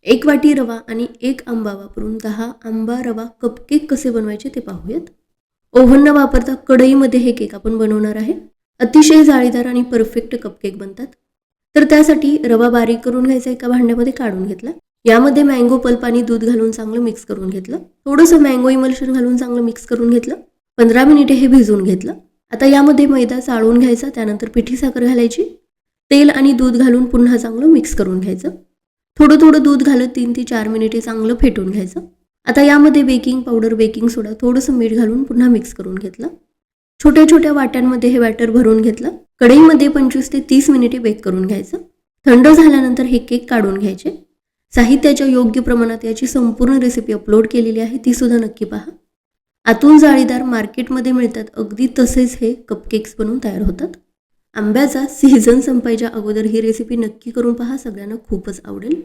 1 वाटी रवा आणि 1 आंबा वापरून 10 आंबा रवा कपकेक कसे बनवायचे ते पाहूयात. ओव्हन न वापरता कढईमध्ये हे केक आपण बनवणार आहे. अतिशय जाळीदार आणि परफेक्ट कपकेक बनतात. तर त्यासाठी रवा बारीक करून घ्यायचा, एका भांड्यामध्ये काढून घेतला. यामध्ये मँगो पल्प आणि दूध घालून चांगलं मिक्स करून घेतलं. थोडंसं मँगो इमल्शन घालून चांगलं मिक्स करून घेतलं. 15 मिनिटे हे भिजवून घेतलं. आता यामध्ये मैदा चाळून घ्यायचा, त्यानंतर पिठी साखर घालायची. तेल आणि दूध घालून पुन्हा चांगलं मिक्स करून घ्यायचं. थोडं थोडं दूध घालत 3 ते 4 मिनिटे चांगलं फेटून घ्यायचं. आता यामध्ये बेकिंग पावडर, बेकिंग सोडा, थोडंसं मीठ घालून पुन्हा मिक्स करून घेतलं. छोट्या छोट्या वाट्यांमध्ये हे बॅटर भरून घेतलं. कढईमध्ये 25 ते 30 मिनिटे बेक करून घ्यायचं. थंड झाल्यानंतर हे केक काढून घ्यायचे. साहित्याच्या योग्य प्रमाणात याची संपूर्ण रेसिपी अपलोड केलेली आहे, ती सुद्धा नक्की पहा. आतून जाळीदार मार्केटमध्ये मिळतात, अगदी तसेच हे कपकेक्स बनवून तयार होतात. आंब्याचा सीझन संपायच्या अगोदर ही रेसिपी नक्की करून पहा, सगळ्यांना खूपच आवडेल.